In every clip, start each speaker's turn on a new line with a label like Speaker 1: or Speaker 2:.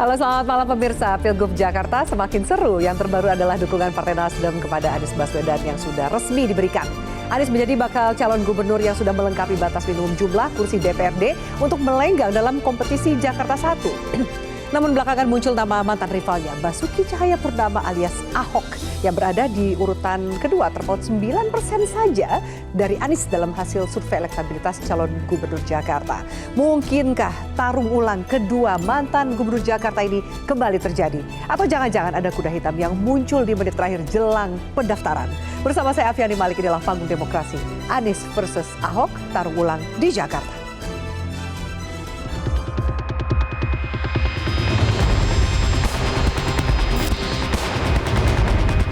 Speaker 1: Halo, selamat malam pemirsa. Pilgub Jakarta semakin seru. Yang terbaru adalah dukungan Partai Nasdem kepada Anies Baswedan yang sudah resmi diberikan. Anies menjadi bakal calon gubernur yang sudah melengkapi batas minimum jumlah kursi DPRD untuk melenggang dalam kompetisi Jakarta 1. Namun belakangan muncul nama mantan rivalnya, Basuki Cahayapurnama alias Ahok, yang berada di urutan kedua terpaut 9% saja dari Anies dalam hasil survei elektabilitas calon gubernur Jakarta. Mungkinkah tarung ulang kedua mantan gubernur Jakarta ini kembali terjadi? Atau jangan-jangan ada kuda hitam yang muncul di menit terakhir jelang pendaftaran? Bersama saya Afiani Malik, inilah Panggung Demokrasi. Anies versus Ahok, tarung ulang di Jakarta.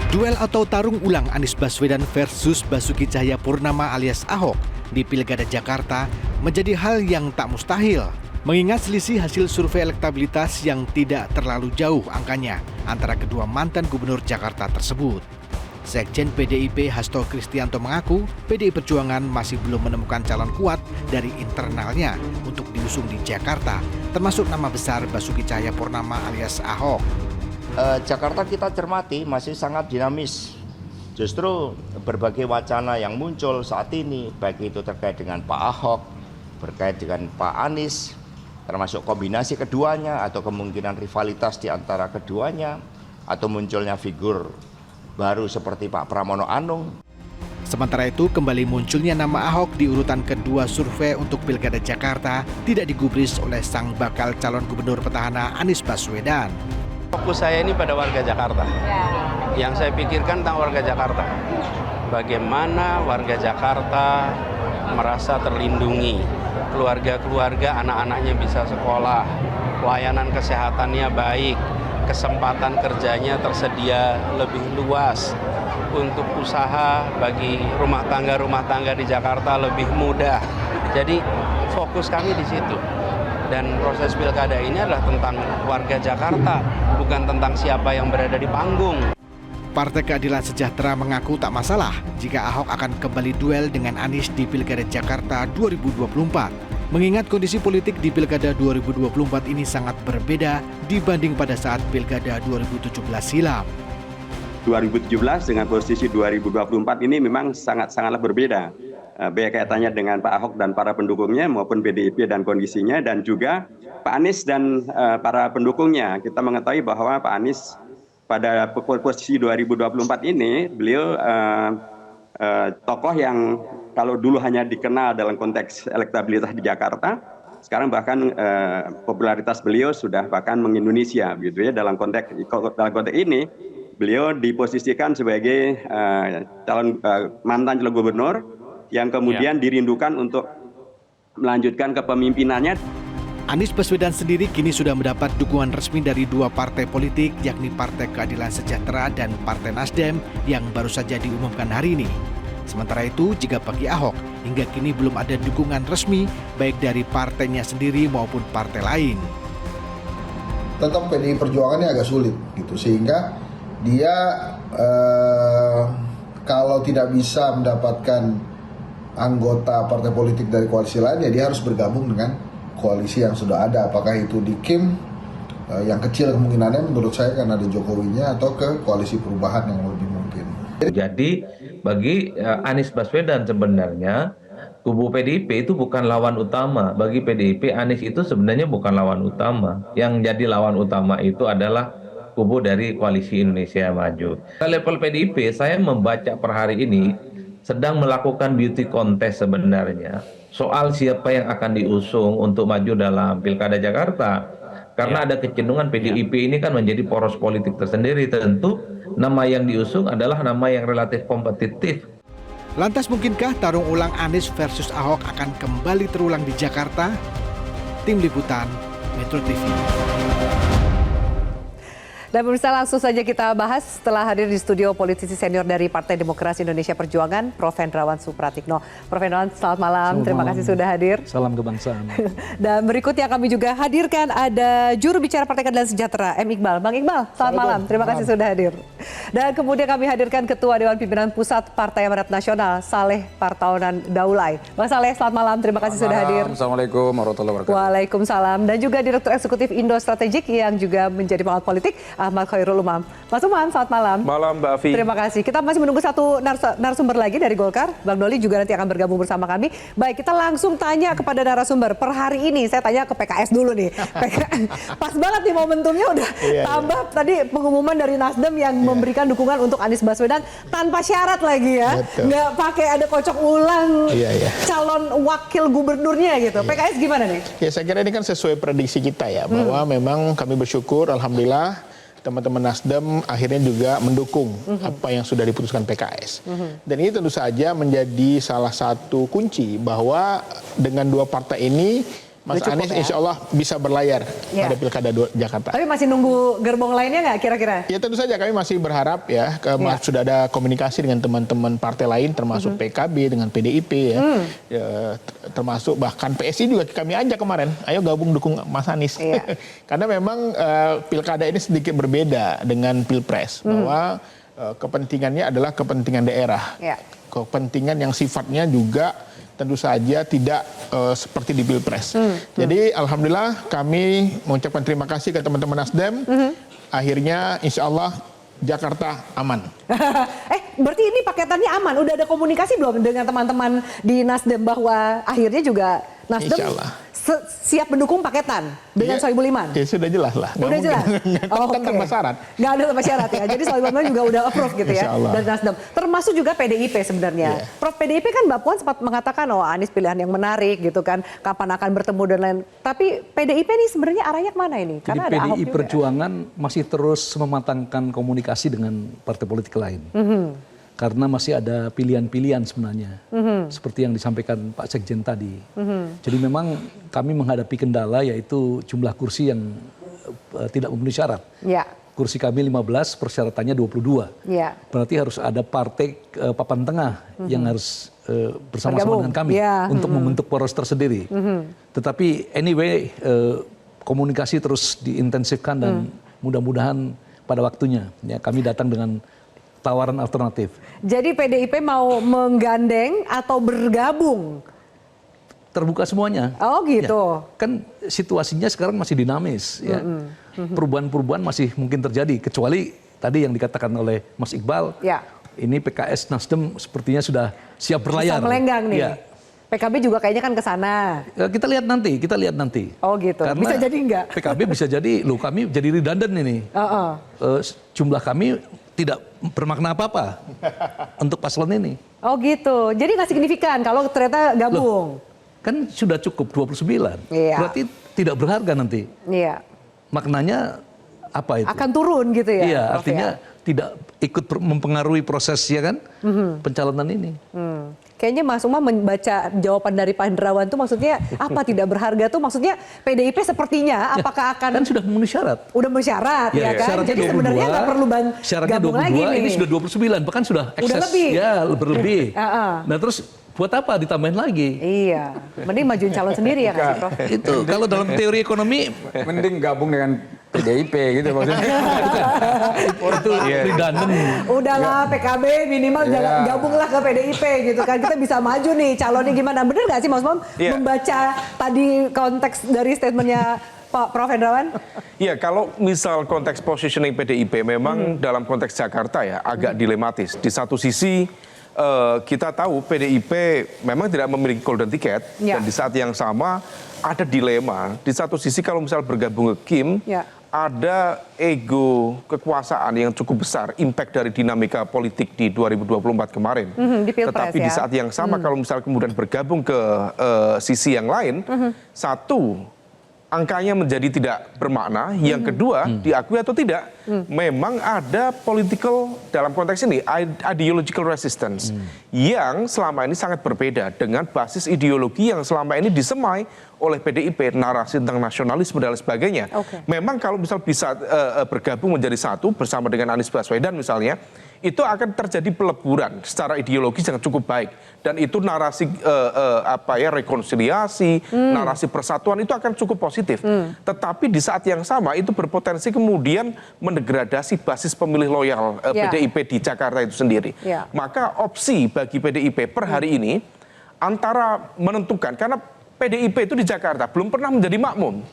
Speaker 2: Duel atau tarung ulang Anies Baswedan versus Basuki Cahayapurnama alias Ahok di Pilkada Jakarta menjadi hal yang tak mustahil. Mengingat selisih hasil survei elektabilitas yang tidak terlalu jauh angkanya antara kedua mantan gubernur Jakarta tersebut. Sekjen PDIP Hasto Kristianto mengaku PDI Perjuangan masih belum menemukan calon kuat dari internalnya untuk diusung di Jakarta, termasuk nama besar Basuki Cahayapurnama alias Ahok.
Speaker 3: Jakarta kita cermati masih sangat dinamis. Justru berbagai wacana yang muncul saat ini, baik itu terkait dengan Pak Ahok, terkait dengan Pak Anies, termasuk kombinasi keduanya atau kemungkinan rivalitas di antara keduanya, atau munculnya figur baru seperti Pak Pramono Anung.
Speaker 2: Sementara itu, kembali munculnya nama Ahok di urutan kedua survei untuk Pilkada Jakarta tidak digubris oleh sang bakal calon gubernur petahana Anies Baswedan.
Speaker 4: Fokus saya ini pada warga Jakarta. Yang saya pikirkan tentang warga Jakarta. Bagaimana warga Jakarta merasa terlindungi, keluarga-keluarga anak-anaknya bisa sekolah, layanan kesehatannya baik, kesempatan kerjanya tersedia lebih luas, untuk usaha bagi rumah tangga di Jakarta lebih mudah. Jadi fokus kami di situ. Dan proses pilkada ini adalah tentang warga Jakarta, bukan tentang siapa yang berada di panggung.
Speaker 2: Partai Keadilan Sejahtera mengaku tak masalah jika Ahok akan kembali duel dengan Anies di Pilkada Jakarta 2024. Mengingat kondisi politik di Pilkada 2024 ini sangat berbeda dibanding pada saat Pilkada 2017 silam.
Speaker 5: 2017 dengan posisi 2024 ini memang sangatlah berbeda. Baik kaitannya dengan Pak Ahok dan para pendukungnya maupun PDIP dan kondisinya, dan juga Pak Anies dan para pendukungnya. Kita mengetahui bahwa Pak Anies pada posisi 2024 ini beliau tokoh yang kalau dulu hanya dikenal dalam konteks elektabilitas di Jakarta, sekarang bahkan popularitas beliau sudah bahkan mengindonesia gitu ya. Dalam konteks ini beliau diposisikan sebagai mantan calon gubernur yang kemudian dirindukan untuk melanjutkan kepemimpinannya.
Speaker 2: Anies Baswedan sendiri kini sudah mendapat dukungan resmi dari dua partai politik, yakni Partai Keadilan Sejahtera dan Partai Nasdem yang baru saja diumumkan hari ini. Sementara itu, jika bagi Ahok, hingga kini belum ada dukungan resmi baik dari partainya sendiri maupun partai lain.
Speaker 6: Tetap PDI Perjuangannya agak sulit gitu, sehingga dia kalau tidak bisa mendapatkan anggota partai politik dari koalisi lain, ya dia harus bergabung dengan koalisi yang sudah ada. Apakah itu di Kim, yang kecil kemungkinannya menurut saya karena ada Jokowinya, atau ke koalisi perubahan yang lebih mungkin.
Speaker 7: Jadi bagi Anies Baswedan sebenarnya kubu PDIP itu bukan lawan utama. Bagi PDIP Anies itu sebenarnya bukan lawan utama. Yang jadi lawan utama itu adalah kubu dari Koalisi Indonesia Maju. Level PDIP saya membaca per hari ini sedang melakukan beauty contest sebenarnya soal siapa yang akan diusung untuk maju dalam Pilkada Jakarta. Karena ada kecenderungan PDIP ini kan menjadi poros politik tersendiri. Tentu nama yang diusung adalah nama yang relatif kompetitif.
Speaker 2: Lantas mungkinkah tarung ulang Anies versus Ahok akan kembali terulang di Jakarta? Tim Liputan Metro TV.
Speaker 1: Dan pemirsa, langsung saja kita bahas setelah hadir di studio politisi senior dari Partai Demokrasi Indonesia Perjuangan, Prof. Hendrawan Supratikno. Prof. Hendrawan, selamat malam. Terima kasih sudah hadir.
Speaker 8: Salam kebangsaan. Dan
Speaker 1: berikutnya kami juga hadirkan ada juru bicara Partai Keadilan Sejahtera, M. Iqbal. Bang Iqbal, selamat malam. Terima kasih sudah hadir. Dan kemudian kami hadirkan Ketua Dewan Pimpinan Pusat Partai Amanat Nasional, Saleh Partaunan Daulay. Bang Saleh, selamat malam. Terima kasih sudah hadir.
Speaker 8: Assalamualaikum warahmatullahi wabarakatuh.
Speaker 1: Waalaikumsalam. Dan juga Direktur Eksekutif Indo Strategik yang juga menjadi pengamat politik, Ahmad Khairul Umam. Mas Umam, selamat malam.
Speaker 9: Malam, Mbak Afi.
Speaker 1: Terima kasih. Kita masih menunggu satu narasumber lagi dari Golkar. Bang Doli juga nanti akan bergabung bersama kami. Baik, kita langsung tanya kepada narasumber. Per hari ini, saya tanya ke PKS dulu nih. Pas banget nih momentumnya udah tambah tadi pengumuman dari Nasdem yang memberikan dukungan untuk Anies Baswedan tanpa syarat lagi ya. Nggak pakai ada kocok ulang calon wakil gubernurnya gitu. PKS gimana nih?
Speaker 9: Ya, saya kira ini kan sesuai prediksi kita ya, bahwa memang kami bersyukur, alhamdulillah teman-teman Nasdem akhirnya juga mendukung apa yang sudah diputuskan PKS. Dan ini tentu saja menjadi salah satu kunci bahwa dengan dua partai ini Mas Anies insya Allah bisa berlayar pada Pilkada Jakarta.
Speaker 1: Tapi masih nunggu gerbong lainnya nggak kira-kira?
Speaker 9: Ya tentu saja kami masih berharap ya, sudah ada komunikasi dengan teman-teman partai lain termasuk PKB dengan PDIP ya, termasuk bahkan PSI juga kami ajak kemarin, ayo gabung dukung Mas Anies. Karena memang Pilkada ini sedikit berbeda dengan Pilpres, bahwa kepentingannya adalah kepentingan daerah. Kepentingan yang sifatnya juga tentu saja tidak seperti di Pilpres. Jadi alhamdulillah kami mengucapkan terima kasih ke teman-teman Nasdem. Akhirnya insya Allah Jakarta aman.
Speaker 1: Berarti ini paketannya aman? Udah ada komunikasi belum dengan teman-teman di Nasdem bahwa akhirnya juga Nasdem siap mendukung paketan dengan Sohibul Iman?
Speaker 9: Ya sudah jelas lah.
Speaker 1: Udah jelas?
Speaker 9: Kan tanpa syarat.
Speaker 1: Nggak ada tanpa syarat ya. Jadi Sohibul Iman juga udah approve gitu ya dari Nasdem. Termasuk juga PDIP sebenarnya. Prof, PDIP kan Mbak Puan sempat mengatakan Anies pilihan yang menarik gitu kan. Kapan akan bertemu dan lain. Tapi PDIP ini sebenarnya arahnya kemana ini? Karena
Speaker 8: jadi
Speaker 1: ada
Speaker 8: PDI Perjuangan masih terus mematangkan komunikasi dengan partai politik lain. Karena masih ada pilihan-pilihan sebenarnya, seperti yang disampaikan Pak Sekjen tadi. Jadi memang kami menghadapi kendala yaitu jumlah kursi yang tidak memenuhi syarat. Kursi kami 15, persyaratannya 22. Berarti harus ada partai papan tengah yang harus bersama-sama dengan kami untuk membentuk poros tersendiri. Tetapi anyway, komunikasi terus diintensifkan dan mudah-mudahan pada waktunya ya, kami datang dengan tawaran alternatif.
Speaker 1: Jadi PDIP mau menggandeng atau bergabung?
Speaker 8: Terbuka semuanya.
Speaker 1: Oh gitu.
Speaker 8: Ya, kan situasinya sekarang masih dinamis. Ya. Perubahan-perubahan masih mungkin terjadi. Kecuali tadi yang dikatakan oleh Mas Iqbal. Ini PKS Nasdem sepertinya sudah siap berlayar.
Speaker 1: Bisa melenggang nih. PKB juga kayaknya kan ke sana.
Speaker 8: Kita lihat nanti.
Speaker 1: Oh gitu. Karena bisa jadi enggak?
Speaker 8: PKB bisa jadi, kami jadi redundant ini. Jumlah kami tidak bermakna apa-apa untuk paslon ini. Oh
Speaker 1: gitu. Jadi nggak signifikan kalau ternyata gabung.
Speaker 8: Kan sudah cukup 29. Berarti tidak berharga nanti. Maknanya apa itu?
Speaker 1: Akan turun gitu ya?
Speaker 8: Iya, artinya tidak ikut mempengaruhi proses ya kan pencalonan ini.
Speaker 1: Kayaknya Mas Umam membaca jawaban dari Pak Hendrawan itu maksudnya apa tidak berharga tuh maksudnya PDIP sepertinya apakah akan...
Speaker 8: Kan sudah memenuhi syarat.
Speaker 1: Udah memenuhi syarat ya kan? Jadi sebenarnya nggak perlu gabung
Speaker 8: 22,
Speaker 1: lagi nih.
Speaker 8: Ini sudah 29, bahkan sudah ekses.
Speaker 1: Udah lebih.
Speaker 8: Ya, berlebih. Nah terus buat apa ditambahin lagi?
Speaker 1: Iya, mending majuin calon sendiri ya kan Prof?
Speaker 8: Itu kalau dalam teori ekonomi
Speaker 10: mending gabung dengan PDIP gitu maksudnya.
Speaker 8: Itu redundant.
Speaker 1: Udahlah PKB minimal jangan gabunglah ke PDIP gitu kan. Kita bisa maju nih calonnya gimana. Bener nggak sih Mas Umam membaca tadi konteks dari statementnya Pak Prof Hendrawan?
Speaker 11: Iya, kalau misal konteks positioning PDIP memang dalam konteks Jakarta ya agak dilematis. Di satu sisi kita tahu PDIP memang tidak memiliki golden ticket dan di saat yang sama ada dilema. Di satu sisi kalau misal bergabung ke Kim, ada ego kekuasaan yang cukup besar, impact dari dinamika politik di 2024 kemarin.
Speaker 1: Di Pilpres,
Speaker 11: tetapi di saat yang sama kalau misal kemudian bergabung ke sisi yang lain, satu, angkanya menjadi tidak bermakna. Yang kedua, diakui atau tidak, memang ada political dalam konteks ini, ideological resistance yang selama ini sangat berbeda dengan basis ideologi yang selama ini disemai oleh PDIP, narasi tentang nasionalisme dan lain sebagainya. Memang kalau misal bisa bergabung menjadi satu bersama dengan Anies Baswedan misalnya, itu akan terjadi peleburan secara ideologis yang cukup baik, dan itu narasi rekonsiliasi, narasi persatuan itu akan cukup positif. Tetapi di saat yang sama itu berpotensi kemudian mendegradasi basis pemilih loyal PDIP di Jakarta itu sendiri. Maka opsi bagi PDIP per hari ini antara menentukan, karena PDIP itu di Jakarta belum pernah menjadi makmum.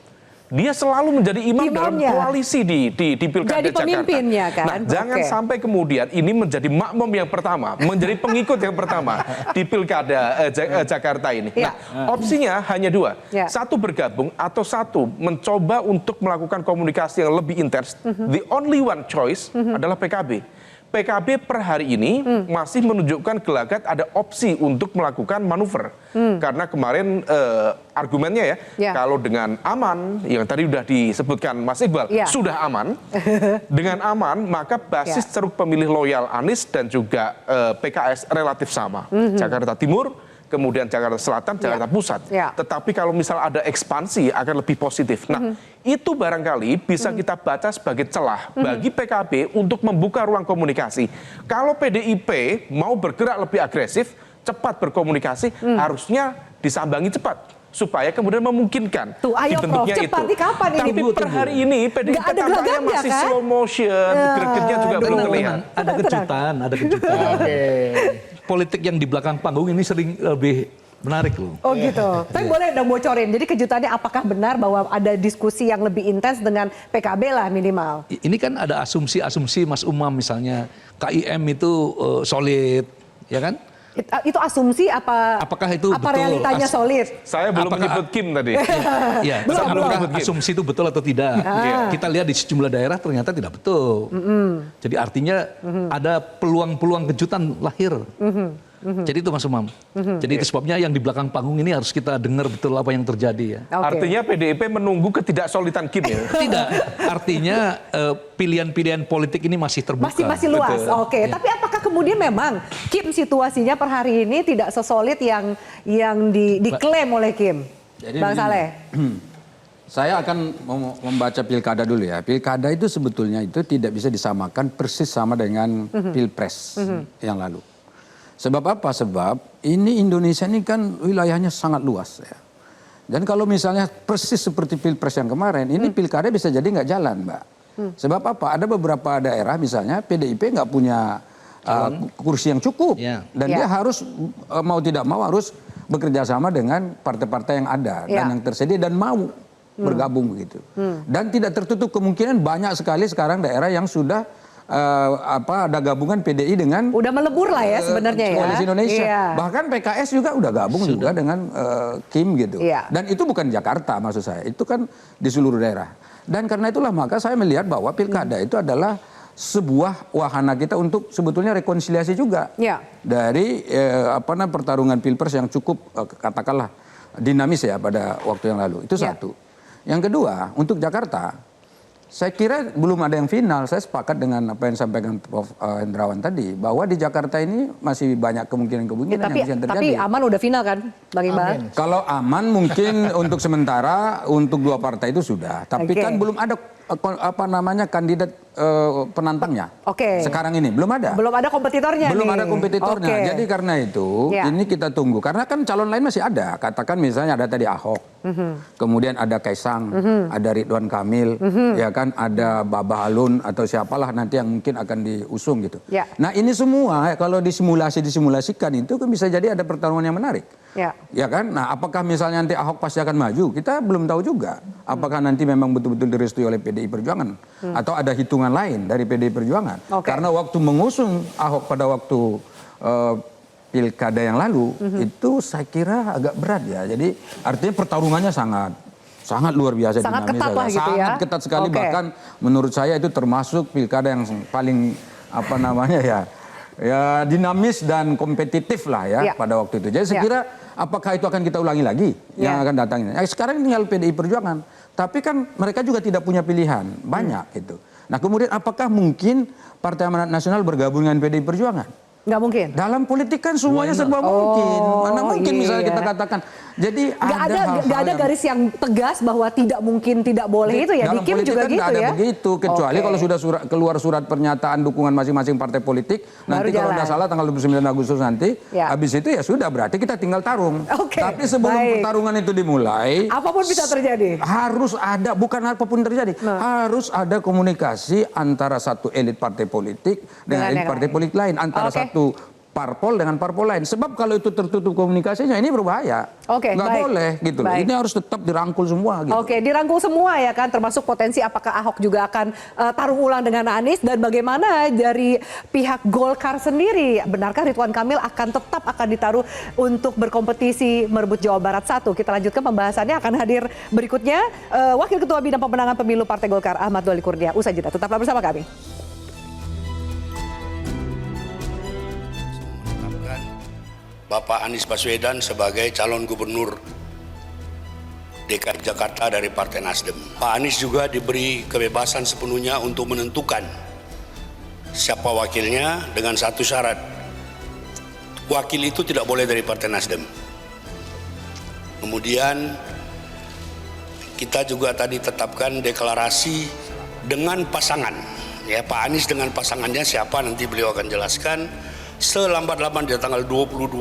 Speaker 11: Dia selalu menjadi imam dalam koalisi di Pilkada
Speaker 1: jadi
Speaker 11: Jakarta.
Speaker 1: pemimpinnya kan?
Speaker 11: Nah, jangan sampai kemudian ini menjadi makmum yang pertama, menjadi pengikut yang pertama di Pilkada Jakarta ini. Nah, opsinya hanya dua. Satu bergabung atau satu mencoba untuk melakukan komunikasi yang lebih intens. The only one choice adalah PKB. PKB per hari ini masih menunjukkan gelagat ada opsi untuk melakukan manuver. Karena kemarin argumennya kalau dengan aman, yang tadi sudah disebutkan Mas Iqbal, sudah aman. Dengan aman, maka basis ceruk pemilih loyal Anies dan juga PKS relatif sama. Jakarta Timur, kemudian Jakarta Selatan, Jakarta Pusat. Tetapi kalau misal ada ekspansi akan lebih positif. Nah, itu barangkali bisa kita baca sebagai celah bagi PKB untuk membuka ruang komunikasi. Kalau PDIP mau bergerak lebih agresif, cepat berkomunikasi, harusnya disambangi cepat supaya kemudian memungkinkan dibentuknya itu.
Speaker 1: Kapan ini?
Speaker 11: Tapi per hari ini PDIP tampaknya masih slow motion, gregetnya juga belum terlihat.
Speaker 8: Ada kejutan. Politik yang di belakang panggung ini sering lebih menarik loh.
Speaker 1: Oh gitu. Tapi boleh dong bocorin. Jadi kejutannya apakah benar bahwa ada diskusi yang lebih intens dengan PKB lah minimal?
Speaker 8: Ini kan ada asumsi Mas Umam misalnya KIM itu solid, ya kan?
Speaker 1: Itu asumsi
Speaker 8: apakah itu
Speaker 1: apa
Speaker 8: betul?
Speaker 1: Realitanya solid?
Speaker 11: Saya belum menyebut Kim tadi.
Speaker 8: Iya, apakah asumsi itu betul atau tidak? Kita lihat di sejumlah daerah ternyata tidak betul. Jadi artinya ada peluang-peluang kejutan lahir. Jadi itu Mas Umam. Jadi itu sebabnya yang di belakang panggung ini harus kita dengar betul apa yang terjadi ya.
Speaker 11: Artinya PDIP menunggu ketidaksolidan Kim ya?
Speaker 8: Tidak. Artinya pilihan-pilihan politik ini masih terbuka.
Speaker 1: Masih luas. Tapi apakah kemudian memang Kim situasinya per hari ini tidak sesolid yang diklaim oleh Kim?
Speaker 10: Jadi
Speaker 1: Bang Saleh.
Speaker 10: Saya akan membaca pilkada dulu ya. Pilkada itu sebetulnya itu tidak bisa disamakan persis sama dengan pilpres yang lalu. Sebab apa? Sebab ini Indonesia ini kan wilayahnya sangat luas ya. Dan kalau misalnya persis seperti pilpres yang kemarin, ini pilkada bisa jadi nggak jalan, Mbak. Sebab apa? Ada beberapa daerah misalnya PDIP nggak punya kursi yang cukup. Dan dia harus mau tidak mau harus bekerja sama dengan partai-partai yang ada dan yang tersedia dan mau bergabung begitu. Dan tidak tertutup kemungkinan banyak sekali sekarang daerah yang sudah ada gabungan PDI dengan
Speaker 1: udah melebur lah ya sebenarnya ya.
Speaker 10: Koalisi Indonesia. Bahkan PKS juga udah gabung juga dengan Kim gitu. Dan itu bukan Jakarta maksud saya. Itu kan di seluruh daerah. Dan karena itulah maka saya melihat bahwa pilkada itu adalah sebuah wahana kita untuk sebetulnya rekonsiliasi juga. Dari pertarungan pilpres yang cukup katakanlah dinamis ya pada waktu yang lalu. Itu satu. Yang kedua, untuk Jakarta saya kira belum ada yang final. Saya sepakat dengan apa yang disampaikan Prof. Hendrawan tadi, bahwa di Jakarta ini masih banyak kemungkinan-kemungkinan yang bisa terjadi.
Speaker 1: Tapi aman udah final kan, Bang Iqbal?
Speaker 10: Kalau aman mungkin untuk sementara untuk dua partai itu sudah. Tapi kan belum ada kandidat penantangnya. Sekarang ini belum ada.
Speaker 1: Belum ada kompetitornya.
Speaker 10: Belum ada kompetitornya. Jadi karena itu ini kita tunggu. Karena kan calon lain masih ada. Katakan misalnya ada tadi Ahok. Kemudian ada Kaisang, ada Ridwan Kamil, ya kan, ada Baba Alun atau siapalah nanti yang mungkin akan diusung gitu. Nah ini semua kalau disimulasikan itu kan bisa jadi ada pertarungan yang menarik. Ya kan? Nah apakah misalnya nanti Ahok pasti akan maju? Kita belum tahu juga. Apakah nanti memang betul-betul direstui oleh PDI Perjuangan atau ada hitungan lain dari PDI Perjuangan? Karena waktu mengusung Ahok pada waktu pilkada yang lalu itu saya kira agak berat ya. Jadi artinya pertarungannya sangat luar biasa,
Speaker 1: sangat
Speaker 10: dinamis,
Speaker 1: ketat lah gitu ya.
Speaker 10: Sangat ketat sekali, bahkan menurut saya itu termasuk pilkada yang paling dinamis dan kompetitif lah ya pada waktu itu. Jadi saya kira apakah itu akan kita ulangi lagi yang akan datang ini? Sekarang tinggal PDI Perjuangan, tapi kan mereka juga tidak punya pilihan banyak itu. Nah kemudian apakah mungkin Partai Amanat Nasional bergabung dengan PDI Perjuangan?
Speaker 1: Nggak mungkin.
Speaker 10: Dalam politik kan semuanya serba mungkin. Mana mungkin misalnya kita katakan Jadi
Speaker 1: nggak ada garis yang tegas bahwa tidak mungkin, tidak boleh itu ya. Di Kim juga
Speaker 10: kan
Speaker 1: gitu
Speaker 10: ada
Speaker 1: ya.
Speaker 10: begitu, kecuali kalau sudah keluar surat pernyataan dukungan masing-masing partai politik, nanti kalau nggak salah tanggal 29 Agustus nanti, habis itu ya sudah berarti kita tinggal tarung. Tapi sebelum pertarungan itu dimulai,
Speaker 1: apapun bisa terjadi.
Speaker 10: Harus ada, bukan apapun terjadi, harus ada komunikasi antara satu elit partai politik dengan elit partai politik lain, antara satu parpol dengan parpol lain. Sebab kalau itu tertutup komunikasinya ini berbahaya. Nggak boleh gitu loh. Ini harus tetap dirangkul semua gitu.
Speaker 1: Dirangkul semua ya kan, termasuk potensi apakah Ahok juga akan tarung ulang dengan Anies, dan bagaimana dari pihak Golkar sendiri, benarkah Ridwan Kamil tetap akan ditaruh untuk berkompetisi merebut Jawa Barat 1? Kita lanjutkan pembahasannya, akan hadir berikutnya Wakil Ketua Bidang Pemenangan Pemilu Partai Golkar Ahmad Doli Kurnia. Usai jeda, tetaplah bersama kami.
Speaker 12: Bapak Anies Baswedan sebagai calon gubernur DKI Jakarta dari Partai Nasdem. Pak Anies juga diberi kebebasan sepenuhnya untuk menentukan siapa wakilnya dengan satu syarat. Wakil itu tidak boleh dari Partai Nasdem. Kemudian kita juga tadi tetapkan deklarasi dengan pasangan. Ya, Pak Anies dengan pasangannya siapa nanti beliau akan jelaskan. Selambat-lambat di tanggal 22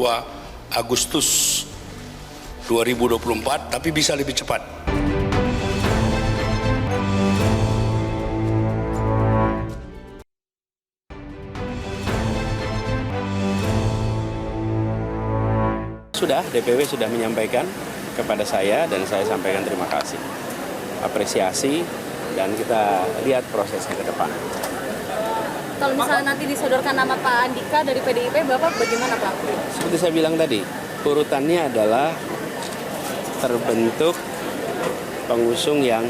Speaker 12: Agustus 2024, tapi bisa lebih cepat.
Speaker 4: Sudah, DPW sudah menyampaikan kepada saya dan saya sampaikan terima kasih, apresiasi, dan kita lihat prosesnya ke depan.
Speaker 13: Kalau misalnya nanti disodorkan nama Pak Andika dari PDIP, Bapak bagaimana Pak?
Speaker 4: Seperti saya bilang tadi, urutannya adalah terbentuk pengusung yang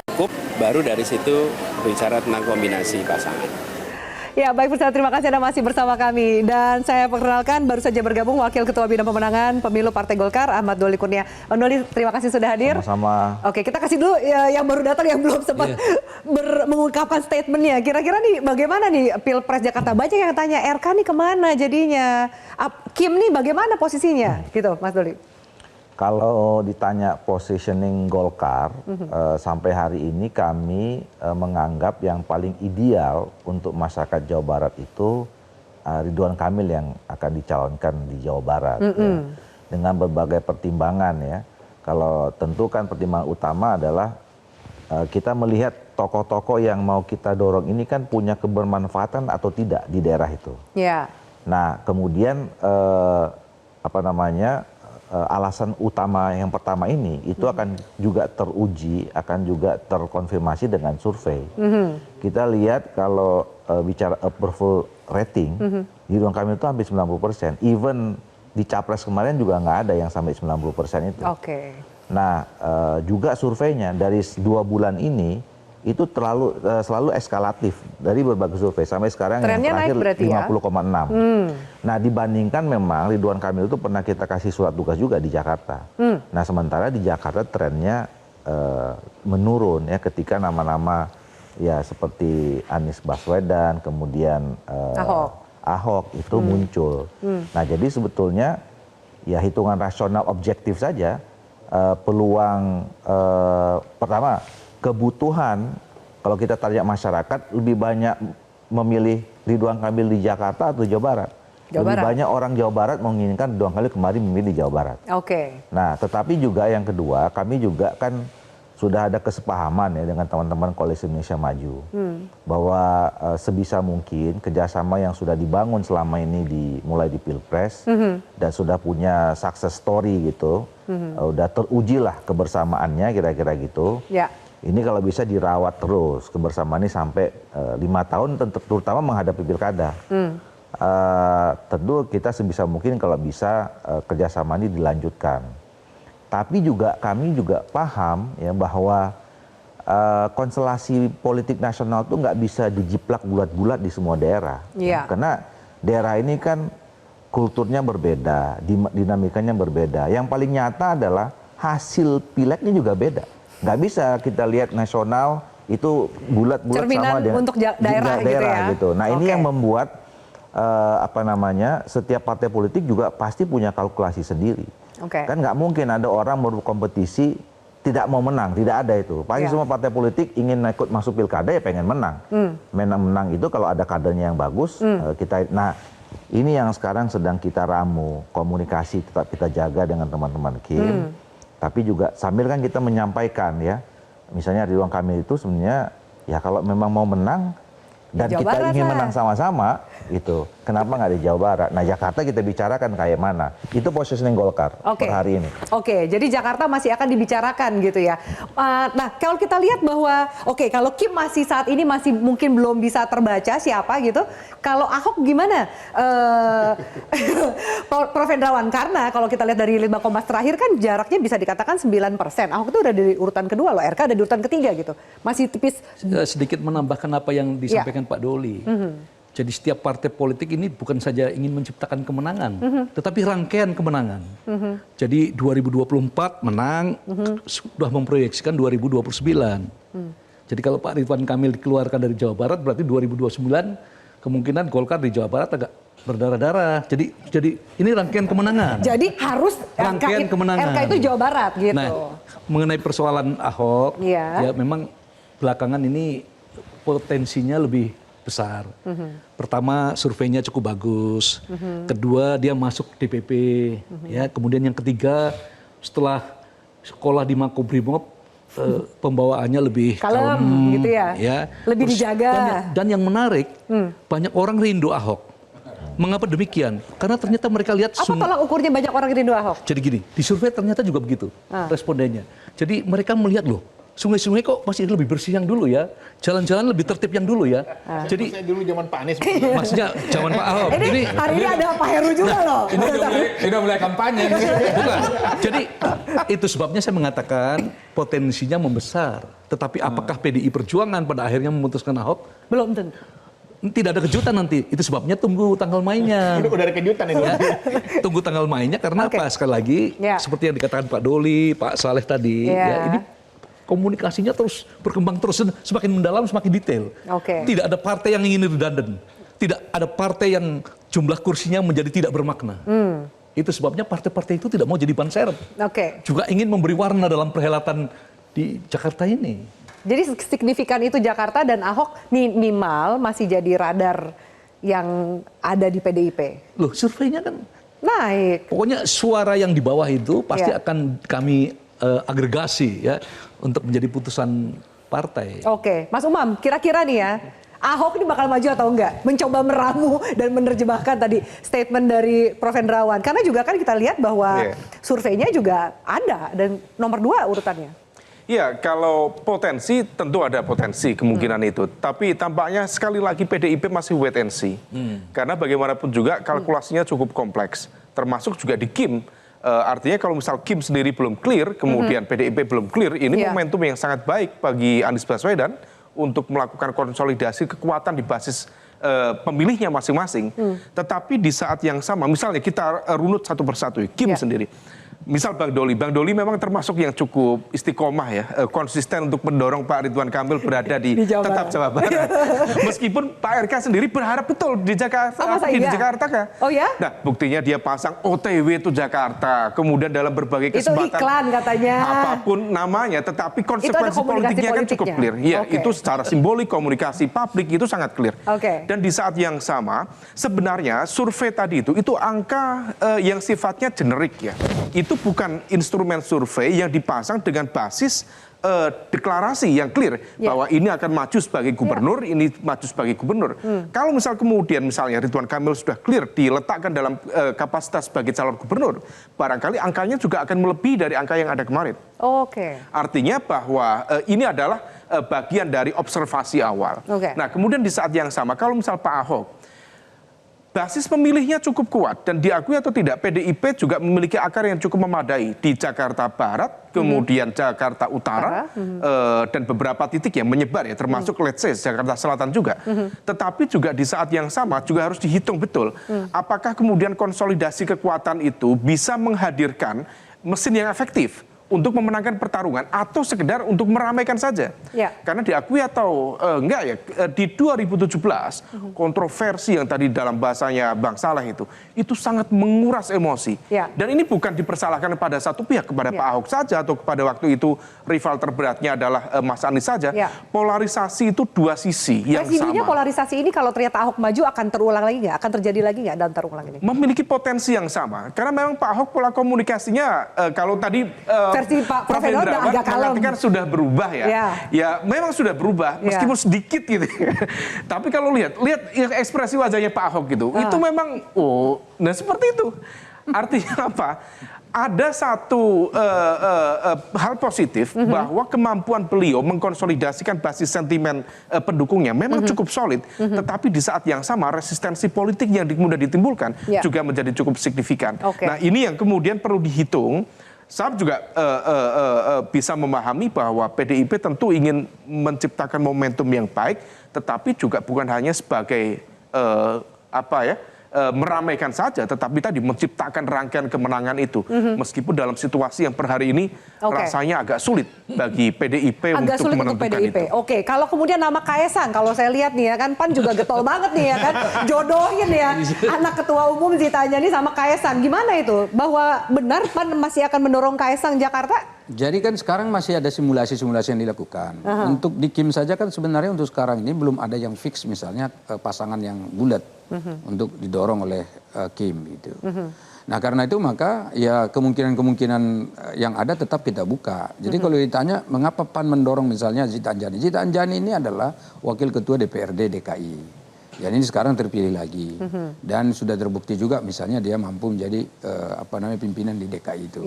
Speaker 4: cukup, baru dari situ bicara tentang kombinasi pasangan.
Speaker 1: Ya, baik pemirsa, terima kasih Anda masih bersama kami. Dan saya perkenalkan, baru saja bergabung Wakil Ketua Bidang Pemenangan Pemilu Partai Golkar, Ahmad Doli Kurnia. Bang Doli, terima kasih sudah hadir.
Speaker 14: Sama-sama.
Speaker 1: Oke, kita kasih dulu yang baru datang, yang belum sempat mengungkapkan statementnya. Kira-kira nih bagaimana nih Pilpres Jakarta? Banyak yang tanya, RK nih kemana jadinya? Kim nih bagaimana posisinya? Gitu, Mas Doli.
Speaker 14: Kalau ditanya positioning Golkar, sampai hari ini kami menganggap yang paling ideal untuk masyarakat Jawa Barat itu Ridwan Kamil yang akan dicalonkan di Jawa Barat. Ya. Dengan berbagai pertimbangan ya. Kalau tentu kan pertimbangan utama adalah kita melihat tokoh-tokoh yang mau kita dorong ini kan punya kebermanfaatan atau tidak di daerah itu.
Speaker 1: Ya.
Speaker 14: Nah, kemudian alasan utama yang pertama ini itu akan juga teruji, akan juga terkonfirmasi dengan survei. Kita lihat kalau bicara approval rating, Ridwan Kamil itu hampir 90%. Even di Capres kemarin juga nggak ada yang sampai 90% itu. Nah, juga surveinya dari 2 bulan ini itu selalu eskalatif dari berbagai survei sampai sekarang
Speaker 1: trennya
Speaker 14: yang terakhir 50,6. Nah, dibandingkan memang Ridwan Kamil itu pernah kita kasih surat tugas juga di Jakarta. Nah, sementara di Jakarta trennya menurun ya ketika nama-nama ya seperti Anies Baswedan, kemudian Ahok itu muncul. Nah, jadi sebetulnya ya hitungan rasional objektif saja peluang pertama kebutuhan, kalau kita tanya masyarakat lebih banyak memilih Ridwan Kamil di Jakarta atau Jawa Barat. Lebih banyak orang Jawa Barat menginginkan Ridwan Kamil kembali memilih Jawa Barat. Nah, tetapi juga yang kedua, kami juga kan sudah ada kesepahaman ya dengan teman-teman Koalisi Indonesia Maju bahwa sebisa mungkin kerjasama yang sudah dibangun selama ini mulai di Pilpres dan sudah punya success story gitu, udah teruji lah kebersamaannya kira-kira gitu. Ini kalau bisa dirawat terus kebersamaan ini sampai 5 tahun, terutama menghadapi pilkada. Tentu kita sebisa mungkin kalau bisa kerjasama ini dilanjutkan. Tapi juga kami juga paham ya bahwa konstelasi politik nasional itu nggak bisa dijiplak bulat-bulat di semua daerah. Karena daerah ini kan kulturnya berbeda, dinamikanya berbeda. Yang paling nyata adalah hasil pileknya juga beda. Nggak bisa kita lihat nasional itu bulat-bulat sama dengan
Speaker 1: untuk daerah
Speaker 14: gitu. Nah, ini yang membuat setiap partai politik juga pasti punya kalkulasi sendiri. Kan nggak mungkin ada orang berkompetisi tidak mau menang, tidak ada itu. Pasti semua partai politik ingin ikut masuk pilkada ya pengen menang. Menang itu kalau ada kadernya yang bagus, nah ini yang sekarang sedang kita ramu, komunikasi tetap kita jaga dengan teman-teman Kim. Tapi juga sambil kan kita menyampaikan ya, misalnya Ridwan Kamil itu sebenarnya ya kalau memang mau menang dan kita ingin menang sama-sama, gitu. Kenapa nggak di Jawa Barat? Nah Jakarta kita bicarakan kayak mana? Itu positioning Golkar per hari ini.
Speaker 1: Oke, jadi Jakarta masih akan dibicarakan gitu ya. Nah kalau kita lihat bahwa, kalau Kim masih saat ini masih mungkin belum bisa terbaca siapa gitu. Kalau Ahok gimana, Prof. Hendrawan? Karena kalau kita lihat dari Litbang Kompas terakhir kan jaraknya bisa dikatakan 9%. Ahok itu udah di urutan kedua loh, RK ada di urutan ketiga gitu. Masih tipis.
Speaker 8: Sedikit menambahkan apa yang disampaikan Pak Doli. Jadi setiap partai politik ini bukan saja ingin menciptakan kemenangan, tetapi rangkaian kemenangan. Jadi 2024 menang, sudah memproyeksikan 2029. Jadi kalau Pak Ridwan Kamil dikeluarkan dari Jawa Barat, berarti 2029 kemungkinan Golkar di Jawa Barat agak berdarah-darah. Jadi ini rangkaian kemenangan.
Speaker 1: Jadi harus
Speaker 8: rangkaian kemenangan.
Speaker 1: RK itu Jawa Barat gitu.
Speaker 8: Nah, mengenai persoalan Ahok, ya memang belakangan ini potensinya lebih besar. Pertama surveinya cukup bagus. Kedua dia masuk DPP. Ya, kemudian yang ketiga setelah sekolah di Makobrimob pembawaannya lebih
Speaker 1: kalem gitu ya. Lebih dijaga.
Speaker 8: Dan yang menarik banyak orang rindu Ahok. Mengapa demikian? Karena ternyata mereka lihat
Speaker 1: apa tolak ukurnya banyak orang rindu Ahok?
Speaker 8: Jadi gini, di survei ternyata juga begitu respondennya. Jadi mereka melihat loh, sungai-sungai kok masih lebih bersih yang dulu ya, jalan-jalan lebih tertib yang dulu ya. Jadi
Speaker 9: saya dulu zaman Pak Anies.
Speaker 8: Maksudnya zaman Pak Ahok.
Speaker 1: Ini hari ini ada Pak Heru juga loh.
Speaker 10: Ini udah mulai kampanye.
Speaker 8: Bukan. Jadi itu sebabnya saya mengatakan potensinya membesar. Tetapi apakah PDI Perjuangan pada akhirnya memutuskan Ahok?
Speaker 1: Belum tentu.
Speaker 8: Tidak ada kejutan nanti. Itu sebabnya tunggu tanggal mainnya.
Speaker 9: Udah ada kejutan ini.
Speaker 8: Ya, tunggu tanggal mainnya karena apa? Sekali lagi seperti yang dikatakan Pak Doli, Pak Saleh tadi, ya ini komunikasinya terus berkembang terus, semakin mendalam, semakin detail. Tidak ada partai yang ingin redundant. Tidak ada partai yang jumlah kursinya menjadi tidak bermakna. Itu sebabnya partai-partai itu tidak mau jadi ban serep. Juga ingin memberi warna dalam perhelatan di Jakarta ini.
Speaker 1: Jadi signifikan itu Jakarta dan Ahok minimal masih jadi radar yang ada di PDIP.
Speaker 8: Loh, surveinya kan
Speaker 1: naik.
Speaker 8: Pokoknya suara yang di bawah itu pasti akan kami agregasi ya untuk menjadi putusan partai.
Speaker 1: Mas Umam, kira-kira nih ya, Ahok ini bakal maju atau enggak? Mencoba meramu dan menerjemahkan tadi statement dari Prof. Hendrawan. Karena juga kan kita lihat bahwa surveinya juga ada dan nomor 2 urutannya.
Speaker 11: Ya, kalau potensi tentu ada potensi kemungkinan itu. Tapi tampaknya sekali lagi PDIP masih wait and see. Karena bagaimanapun juga kalkulasinya cukup kompleks. Termasuk juga di Kim. Artinya kalau misal Kim sendiri belum clear, kemudian PDIP belum clear, ini momentum yang sangat baik bagi Anies Baswedan untuk melakukan konsolidasi kekuatan di basis pemilihnya masing-masing. Tetapi di saat yang sama, misalnya kita runut satu persatu, Kim sendiri. Misal Bang Doli memang termasuk yang cukup istiqomah ya, konsisten untuk mendorong Pak Ridwan Kamil berada di tetap Jawa Barat. Meskipun Pak RK sendiri berharap betul di Jakarta, di Jakarta kah?
Speaker 1: Oh ya?
Speaker 11: Nah, buktinya dia pasang OTW itu Jakarta, kemudian dalam berbagai kesempatan.
Speaker 1: Itu iklan katanya.
Speaker 11: Apapun namanya, tetapi konsekuensi politiknya kan cukup clear. Ya, itu secara simbolik, komunikasi publik itu sangat clear. Dan di saat yang sama, sebenarnya survei tadi itu angka yang sifatnya generik ya. Itu bukan instrumen survei yang dipasang dengan basis deklarasi yang clear bahwa ini akan maju sebagai gubernur, ini maju sebagai gubernur. Kalau misal kemudian misalnya Ridwan Kamil sudah clear diletakkan dalam kapasitas sebagai calon gubernur, barangkali angkanya juga akan melebihi dari angka yang ada kemarin. Artinya bahwa ini adalah bagian dari observasi awal. Nah, kemudian di saat yang sama kalau misal Pak Ahok basis pemilihnya cukup kuat dan diakui atau tidak PDIP juga memiliki akar yang cukup memadai di Jakarta Barat, kemudian Jakarta Utara dan beberapa titik yang menyebar ya termasuk let's say Jakarta Selatan juga. Tetapi juga di saat yang sama juga harus dihitung betul apakah kemudian konsolidasi kekuatan itu bisa menghadirkan mesin yang efektif untuk memenangkan pertarungan atau sekedar untuk meramaikan saja.
Speaker 1: Ya.
Speaker 11: Karena diakui atau enggak ya, di 2017 kontroversi yang tadi dalam bahasanya Bang Saleh itu sangat menguras emosi.
Speaker 1: Ya.
Speaker 11: Dan ini bukan dipersalahkan pada satu pihak, kepada Pak Ahok saja atau kepada waktu itu rival terberatnya adalah Mas Anies saja.
Speaker 1: Ya.
Speaker 11: Polarisasi itu dua sisi yang
Speaker 1: Residunya
Speaker 11: sama.
Speaker 1: polarisasi ini kalau ternyata Ahok maju akan terulang lagi nggak? Akan terjadi lagi nggak dalam taruh ulang ini?
Speaker 11: Memiliki potensi yang sama. Karena memang Pak Ahok pola komunikasinya kalau tadi
Speaker 1: versi Pak Prof. Hendrawan agak kalem.
Speaker 11: mengatakan sudah berubah ya. Ya memang sudah berubah meskipun sedikit gitu. Tapi kalau lihat ekspresi wajahnya Pak Ahok gitu, itu memang nah seperti itu. Artinya apa? Ada satu hal positif bahwa kemampuan beliau mengkonsolidasikan basis sentimen pendukungnya memang cukup solid, tetapi di saat yang sama resistensi politik yang mudah ditimbulkan juga menjadi cukup signifikan. Nah ini yang kemudian perlu dihitung. Saya juga bisa memahami bahwa PDIP tentu ingin menciptakan momentum yang baik, tetapi juga bukan hanya sebagai meramaikan saja, tetapi tadi menciptakan rangkaian kemenangan itu. Meskipun dalam situasi yang per hari ini rasanya agak sulit bagi PDIP untuk menentukan itu.
Speaker 1: Oke, kalau kemudian nama Kaesang, kalau saya lihat nih ya kan, PAN juga getol banget nih ya kan, jodohin ya anak ketua umum ditanya nih sama Kaesang. Gimana itu? Bahwa benar PAN masih akan mendorong Kaesang Jakarta?
Speaker 10: Jadi kan sekarang masih ada simulasi-simulasi yang dilakukan. Untuk di Kim saja kan sebenarnya untuk sekarang ini belum ada yang fix, misalnya pasangan yang bulat untuk didorong oleh Kim gitu. Nah karena itu maka ya kemungkinan-kemungkinan yang ada tetap kita buka. Jadi kalau ditanya mengapa PAN mendorong misalnya Zita Anjani. Zita Anjani ini adalah wakil ketua DPRD DKI. Dan ini sekarang terpilih lagi. Dan sudah terbukti juga misalnya dia mampu menjadi pimpinan di DKI itu.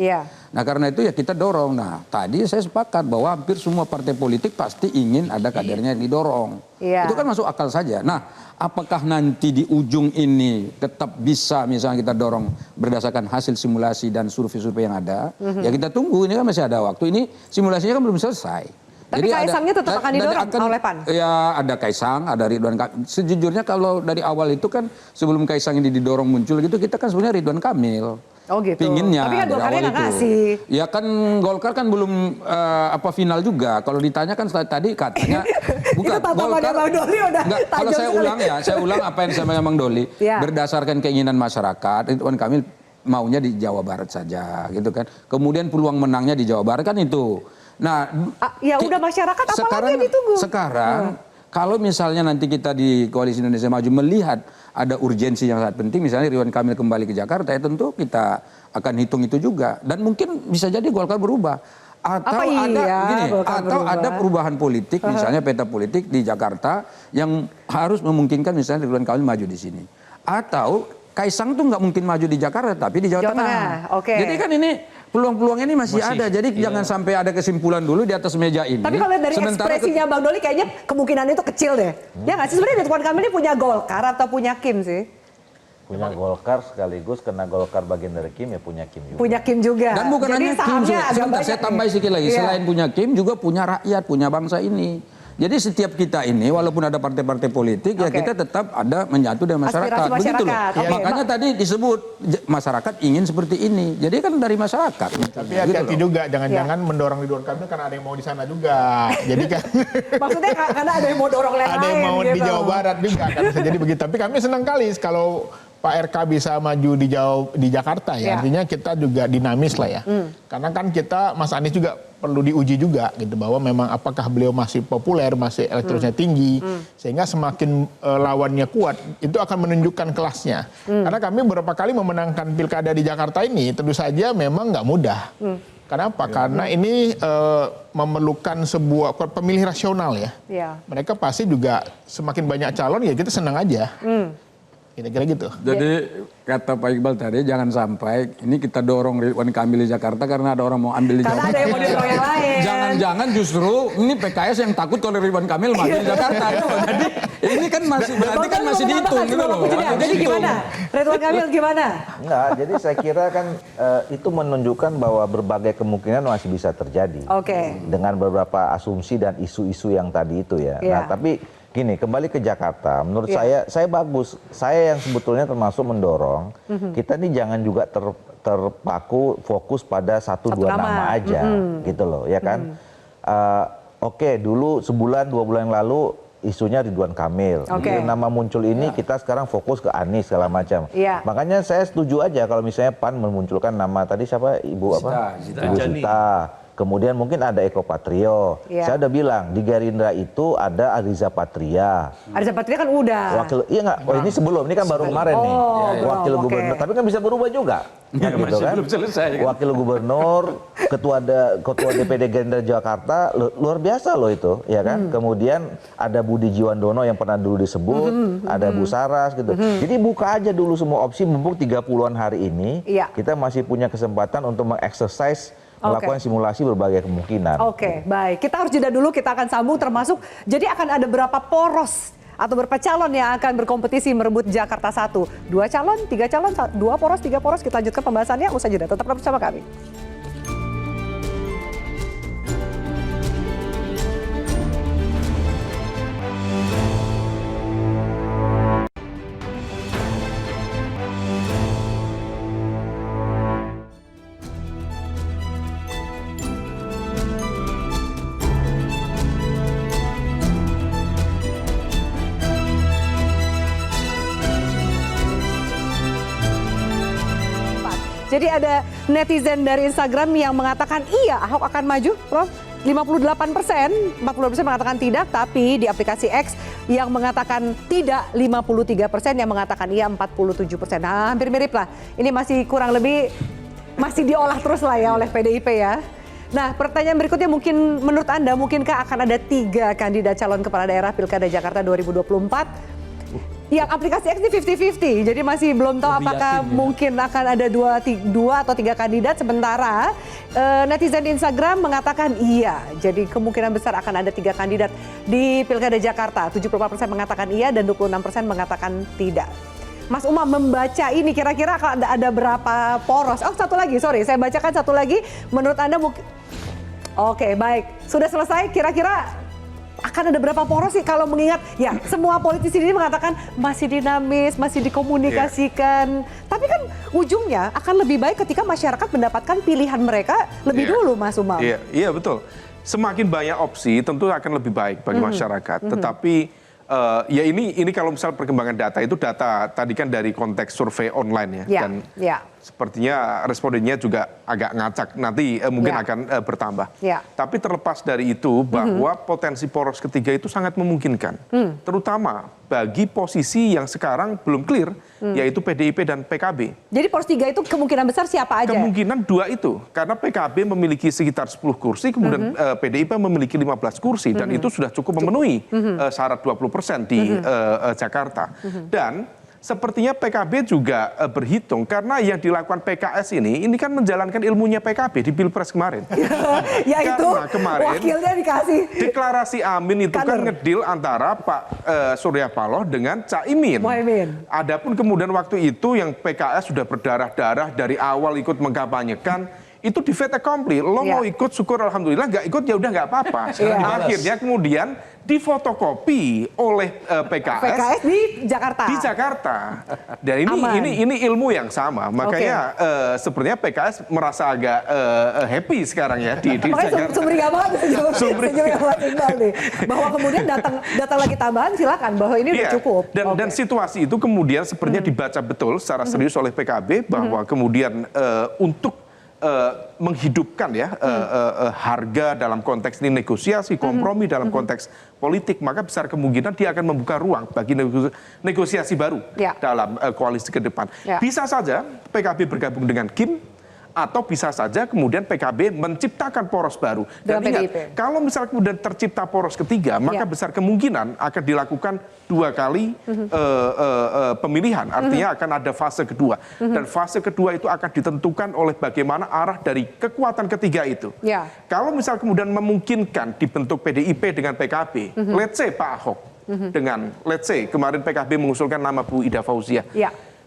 Speaker 10: Nah karena itu ya kita dorong. Nah tadi saya sepakat bahwa hampir semua partai politik pasti ingin ada kadernya yang didorong. Itu kan masuk akal saja. Nah apakah nanti di ujung ini tetap bisa misalnya kita dorong berdasarkan hasil simulasi dan survei-survei yang ada. Ya kita tunggu, ini kan masih ada waktu. Ini simulasinya kan belum selesai.
Speaker 1: Tapi Kaesangnya tetap akan didorong oleh PAN?
Speaker 10: Ya ada Kaesang, ada Ridwan Kamil. Sejujurnya kalau dari awal itu kan sebelum Kaesang ini didorong muncul gitu, kita kan sebenarnya Ridwan Kamil.
Speaker 1: Oh gitu.
Speaker 10: Pinginnya
Speaker 1: tapi kan Golkarnya nggak ngasih.
Speaker 10: Ya kan Golkar kan belum final juga. Kalau ditanya kan tadi katanya bukan Golkar. Kalau saya ulang apa yang disampaikan Bang Doli. Berdasarkan keinginan masyarakat, Ridwan Kamil maunya di Jawa Barat saja gitu kan. Kemudian peluang menangnya di Jawa Barat kan itu. Nah,
Speaker 1: ya udah masyarakat apalagi yang ditunggu.
Speaker 10: Sekarang kalau misalnya nanti kita di Koalisi Indonesia Maju melihat ada urgensi yang sangat penting, misalnya Ridwan Kamil kembali ke Jakarta, ya tentu kita akan hitung itu juga. Dan mungkin bisa jadi Golkar berubah. Atau ada perubahan politik, misalnya peta politik di Jakarta yang harus memungkinkan misalnya Ridwan Kamil maju di sini. Atau Kaesang tuh nggak mungkin maju di Jakarta, tapi di Jawa Tengah. Jadi kan ini peluang-peluang ini masih ada. Jadi jangan sampai ada kesimpulan dulu di atas meja ini.
Speaker 1: Tapi kalau dari ekspresinya Bang Doli kayaknya kemungkinan itu kecil deh. Ya nggak sih? Sebenarnya Ridwan Kamil ini punya Golkar atau punya Kim sih?
Speaker 14: Punya Golkar sekaligus karena Golkar bagian dari Kim ya punya Kim juga.
Speaker 1: Punya Kim juga.
Speaker 10: Dan bukan hanya Kim, sebentar saya tambah sedikit lagi. Selain punya Kim juga punya rakyat, punya bangsa ini. Jadi setiap kita ini walaupun ada partai-partai politik ya kita tetap ada menyatu dengan masyarakat. Begitu loh. Makanya tadi disebut masyarakat ingin seperti ini. Jadi kan dari masyarakat.
Speaker 9: Tapi hati-hati juga jangan-jangan mendorong Ridwan Kamil karena ada yang mau di sana juga. Jadi kan
Speaker 1: maksudnya karena ada yang mau dorong lain-lain.
Speaker 9: Ada yang mau di Jawa Barat juga kan bisa jadi begitu. Tapi kami senang kali kalau Pak RK bisa maju di Jakarta ya. Artinya kita juga dinamis lah ya. Karena kan kita Mas Anies juga perlu diuji juga gitu bahwa memang apakah beliau masih populer, masih elektronisnya tinggi sehingga semakin lawannya kuat itu akan menunjukkan kelasnya. Karena kami beberapa kali memenangkan pilkada di Jakarta ini tentu saja memang nggak mudah. Kenapa? Karena ini memerlukan sebuah pemilih rasional ya. Mereka pasti juga semakin banyak calon ya kita senang aja. Kira-kira gitu.
Speaker 10: Jadi kata Pak Iqbal tadi jangan sampai ini kita dorong Ridwan Kamil di Jakarta karena ada orang mau ambil di Jakarta.
Speaker 1: Karena ada yang mau dorong yang lain.
Speaker 10: Jangan-jangan justru ini PKS yang takut kalau Ridwan Kamil maju di Jakarta. Jadi ini kan masih berarti kan masih dihitung gitu loh.
Speaker 1: Jadi gimana? Ridwan Kamil gimana?
Speaker 14: Enggak, jadi saya kira kan itu menunjukkan bahwa berbagai kemungkinan masih bisa terjadi. Dengan beberapa asumsi dan isu-isu yang tadi itu ya. Nah, tapi Gini, kembali ke Jakarta, menurut saya bagus. Saya yang sebetulnya termasuk mendorong, kita ini jangan juga terpaku fokus pada satu dua nama aja, gitu loh, ya kan? Oke, dulu sebulan, 2 bulan yang lalu isunya Ridwan Kamil. Begitu nama muncul ini, kita sekarang fokus ke Anies segala macam. Makanya saya setuju aja kalau misalnya PAN memunculkan nama tadi siapa, Ibu apa? Ibu Sita. Kemudian mungkin ada Eko Patrio. Saya udah bilang di Gerindra itu ada Ariza Patria.
Speaker 1: Ariza Patria kan udah.
Speaker 14: Iya nggak? Oh ini sebelum, ini kan baru kemarin nih. Wakil gubernur. Tapi kan bisa berubah juga. Kan gitu kan?
Speaker 10: Belum selesai.
Speaker 14: Wakil gubernur, ketua DPD Gerindra Jakarta, luar biasa loh itu, ya kan? Kemudian ada Budi Jiwandono yang pernah dulu disebut, ada Bu Saras gitu. Jadi buka aja dulu semua opsi, mumpung 30-an hari ini, kita masih punya kesempatan untuk mengeksersis, melakukan simulasi berbagai kemungkinan.
Speaker 1: Oke, baik. Kita harus jeda dulu, kita akan sambung termasuk, jadi akan ada berapa poros atau berapa calon yang akan berkompetisi merebut Jakarta 1. 2 calon, 3 calon, 2 poros, 3 poros. Kita lanjutkan pembahasannya usai jeda. Tetap bersama kami. Jadi ada netizen dari Instagram yang mengatakan iya Ahok akan maju, Prof. 58%, 40% mengatakan tidak, tapi di aplikasi X yang mengatakan tidak 53%, yang mengatakan iya 47%. Nah, hampir mirip lah. Ini masih kurang lebih, masih diolah terus lah ya oleh PDIP ya. Nah, pertanyaan berikutnya mungkin menurut Anda, mungkinkah akan ada 3 kandidat calon kepala daerah Pilkada Jakarta 2024? Yang aplikasi X ini 50-50, jadi masih belum tahu apakah mungkin akan ada 2 atau 3 kandidat. Sementara netizen di Instagram mengatakan iya, jadi kemungkinan besar akan ada 3 kandidat di Pilkada Jakarta. 74% mengatakan iya dan 26% mengatakan tidak. Mas Umam membaca ini kira-kira akan ada berapa poros? Oh, satu lagi, sorry, saya bacakan satu lagi. Menurut Anda mungkin... Oke, baik. Sudah selesai, kira-kira akan ada berapa poros sih kalau mengingat ya semua politisi ini mengatakan masih dinamis, masih dikomunikasikan. Tapi kan ujungnya akan lebih baik ketika masyarakat mendapatkan pilihan mereka lebih dulu, Mas Umam.
Speaker 11: Iya, betul. Semakin banyak opsi tentu akan lebih baik bagi masyarakat. Tetapi ya ini kalau misal perkembangan data itu data tadi kan dari konteks survei online ya. Dan sepertinya respondennya juga agak ngacak, nanti mungkin akan bertambah. Tapi terlepas dari itu bahwa potensi poros ketiga itu sangat memungkinkan. Terutama bagi posisi yang sekarang belum clear, yaitu PDIP dan PKB.
Speaker 1: Jadi poros 3 itu kemungkinan besar siapa aja?
Speaker 11: Kemungkinan 2 itu, karena PKB memiliki sekitar 10 kursi, kemudian PDIP memiliki 15 kursi, dan itu sudah cukup memenuhi syarat 20% di Jakarta. Dan sepertinya PKB juga berhitung karena yang dilakukan PKS ini kan menjalankan ilmunya PKB di Pilpres kemarin.
Speaker 1: Yaitu kemarin wakilnya dikasih.
Speaker 11: Deklarasi Amin itu kan ngedil antara Pak Surya Paloh dengan Caimin. Adapun kemudian waktu itu yang PKS sudah berdarah-darah dari awal ikut mengkampanyekan, itu di fait accompli. Lo mau ikut syukur alhamdulillah, nggak ikut ya udah nggak apa-apa. Akhirnya kemudian difotokopi oleh PKS
Speaker 1: di Jakarta.
Speaker 11: Di Jakarta. Dan ini ilmu yang sama. Makanya sebenarnya PKS merasa agak happy sekarang ya di Jakarta.
Speaker 1: Sumringah banget nih. Bahwa kemudian datang lagi tambahan, silakan bahwa ini udah cukup.
Speaker 11: Dan situasi itu kemudian sepertinya dibaca betul secara serius oleh PKB bahwa kemudian untuk menghidupkan ya harga dalam konteks ini negosiasi, kompromi dalam konteks politik, maka besar kemungkinan dia akan membuka ruang bagi negosiasi baru dalam koalisi ke depan. Bisa saja PKB bergabung dengan Kim, atau bisa saja kemudian PKB menciptakan poros baru. Dan ingat, kalau misalnya kemudian tercipta poros ketiga, maka besar kemungkinan akan dilakukan 2 kali pemilihan. Artinya akan ada fase kedua. Dan fase kedua itu akan ditentukan oleh bagaimana arah dari kekuatan ketiga itu. Kalau misalnya kemudian memungkinkan dibentuk PDIP dengan PKB, let's say Pak Ahok dengan, let's say kemarin PKB mengusulkan nama Bu Ida Fauzia.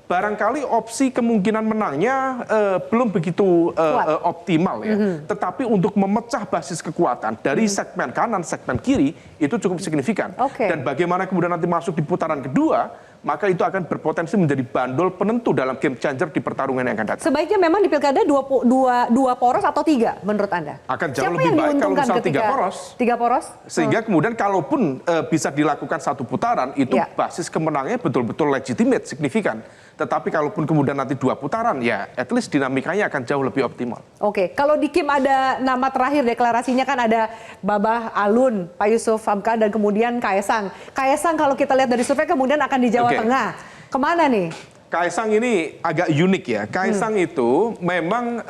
Speaker 11: barangkali opsi kemungkinan menangnya belum begitu optimal ya. Tetapi untuk memecah basis kekuatan dari segmen kanan, segmen kiri itu cukup signifikan. Dan bagaimana kemudian nanti masuk di putaran kedua, maka itu akan berpotensi menjadi bandol penentu dalam game changer di pertarungan yang akan datang.
Speaker 1: Sebaiknya memang di pilkada dua poros atau 3 menurut Anda?
Speaker 11: Akan jauh lebih baik kalau misal 3 poros.
Speaker 1: 3 poros?
Speaker 11: Sehingga kemudian kalaupun bisa dilakukan 1 putaran, itu basis kemenangannya betul-betul legitimate, signifikan. Tetapi kalaupun kemudian nanti 2 putaran, ya at least dinamikanya akan jauh lebih optimal.
Speaker 1: Oke, kalau di Kim ada nama terakhir deklarasinya kan ada Babah Alun, Pak Yusuf Hamka, dan kemudian Kaesang. Kaesang kalau kita lihat dari survei kemudian akan di Jawa Tengah. Kemana nih?
Speaker 11: Kaesang ini agak unik ya. Kaesang itu memang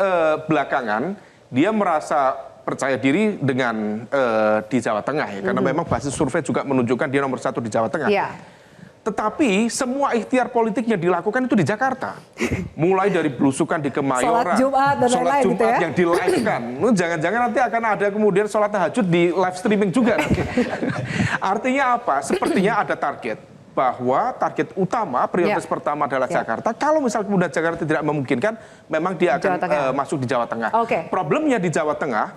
Speaker 11: belakangan dia merasa percaya diri dengan di Jawa Tengah ya. Karena memang basis survei juga menunjukkan dia nomor 1 di Jawa Tengah. Tetapi semua ikhtiar politiknya dilakukan itu di Jakarta. Mulai dari belusukan di Kemayoran,
Speaker 1: sholat Jumat dan
Speaker 11: sholat
Speaker 1: lain-lain
Speaker 11: Jumat
Speaker 1: gitu ya?
Speaker 11: yang di-live-kan. Jangan-jangan nanti akan ada kemudian sholat tahajud di live streaming juga. Artinya apa? Sepertinya ada target. Bahwa target utama, prioritas pertama adalah Jakarta. Kalau misal kemudian Jakarta tidak memungkinkan, memang dia akan masuk di Jawa Tengah. Problemnya di Jawa Tengah,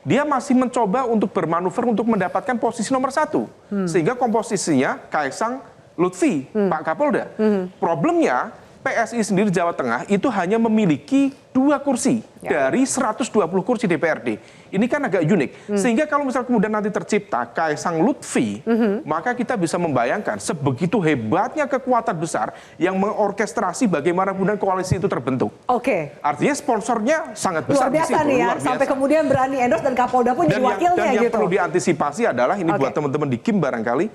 Speaker 11: dia masih mencoba untuk bermanuver untuk mendapatkan posisi nomor 1. Sehingga komposisinya Kaesang, Lutfi, Pak Kapolda. Problemnya PSI sendiri Jawa Tengah itu hanya memiliki 2 kursi dari 120 kursi DPRD. Ini kan agak unik. Sehingga kalau misal kemudian nanti tercipta Kaesang Lutfi, maka kita bisa membayangkan sebegitu hebatnya kekuatan besar yang mengorkestrasi bagaimana kemudian koalisi itu terbentuk. Artinya sponsornya sangat besar.
Speaker 1: Luar biasa nih ya, sampai kemudian berani endorse dan Kapolda pun jadi wakilnya
Speaker 11: dan yang
Speaker 1: gitu.
Speaker 11: perlu diantisipasi adalah, ini buat teman-teman di Kim barangkali,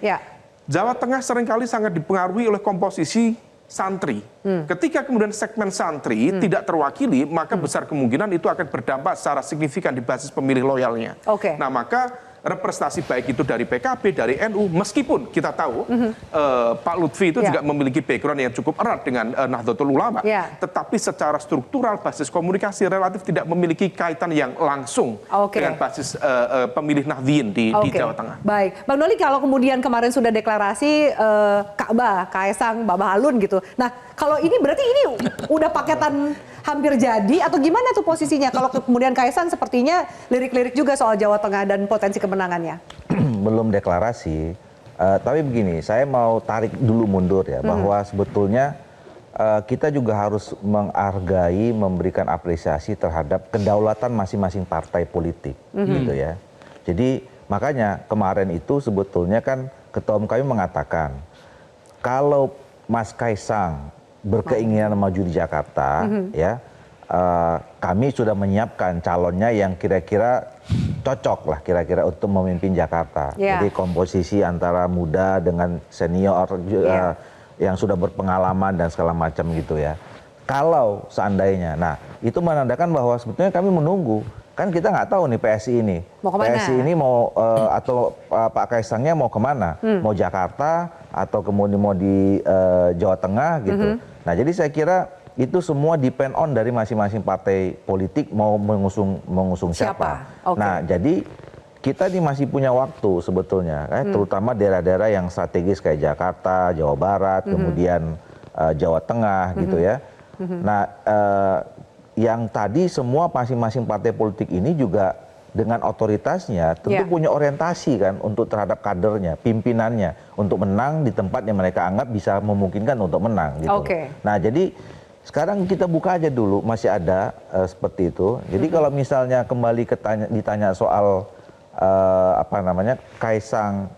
Speaker 11: Jawa Tengah seringkali sangat dipengaruhi oleh komposisi santri. Ketika kemudian segmen santri tidak terwakili, maka besar kemungkinan itu akan berdampak secara signifikan di basis pemilih loyalnya. Nah, maka representasi baik itu dari PKB, dari NU, meskipun kita tahu Pak Lutfi itu juga memiliki background yang cukup erat dengan Nahdlatul Ulama, tetapi secara struktural basis komunikasi relatif tidak memiliki kaitan yang langsung dengan basis pemilih Nahdliyin di Jawa Tengah.
Speaker 1: Baik, Bang Doli, kalau kemudian kemarin sudah deklarasi Ka'bah, Kaesang, Babah Alun gitu. Nah, kalau ini berarti ini udah paketan hampir jadi atau gimana tuh posisinya? Kalau kemudian Kaesang sepertinya lirik-lirik juga soal Jawa Tengah dan potensi kemenangannya.
Speaker 14: Belum deklarasi, tapi begini, saya mau tarik dulu mundur ya, bahwa sebetulnya kita juga harus menghargai, memberikan apresiasi terhadap kedaulatan masing-masing partai politik, gitu ya. Jadi makanya kemarin itu sebetulnya kan Ketua Umum kami mengatakan, kalau Mas Kaesang berkeinginan maju di Jakarta, ya kami sudah menyiapkan calonnya yang kira-kira cocok lah kira-kira untuk memimpin Jakarta. Jadi komposisi antara muda dengan senior yang sudah berpengalaman dan segala macam gitu ya. Kalau seandainya, nah itu menandakan bahwa sebetulnya kami menunggu. Kan kita nggak tahu nih PSI ini. PSI ini mau atau Pak Kaesangnya mau kemana? Mau Jakarta atau kemudian mau di Jawa Tengah gitu. Nah jadi saya kira itu semua depend on dari masing-masing partai politik mau mengusung siapa. Nah jadi kita ini masih punya waktu sebetulnya, terutama daerah-daerah yang strategis kayak Jakarta, Jawa Barat, kemudian Jawa Tengah gitu ya. Nah yang tadi semua masing-masing partai politik ini juga dengan otoritasnya tentu punya orientasi kan untuk terhadap kadernya, pimpinannya untuk menang di tempat yang mereka anggap bisa memungkinkan untuk menang gitu. Nah, jadi sekarang kita buka aja dulu, masih ada seperti itu. Jadi kalau misalnya kembali ditanya soal apa namanya Kaesang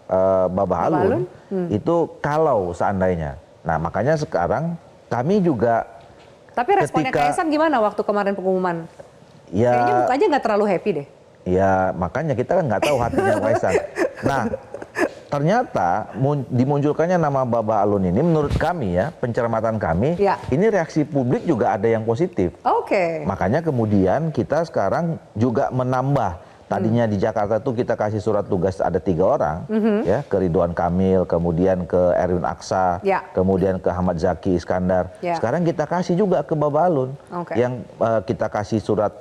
Speaker 14: Babah Alun, itu kalau seandainya. Nah, makanya sekarang kami juga
Speaker 1: tapi responnya Kaesang gimana waktu kemarin pengumuman?
Speaker 14: Ya,
Speaker 1: kayaknya mukanya nggak terlalu happy deh.
Speaker 14: Ya makanya kita kan nggak tahu hatinya Kaesang. Nah ternyata dimunculkannya nama Babah Alun ini menurut kami ya, pencermatan kami, ini reaksi publik juga ada yang positif. Makanya kemudian kita sekarang juga menambah. Tadinya di Jakarta tuh kita kasih surat tugas ada 3 orang, ya, ke Ridwan Kamil, kemudian ke Erwin Aksa, kemudian ke Ahmad Zaki Iskandar. Sekarang kita kasih juga ke Babah Alun, yang kita kasih surat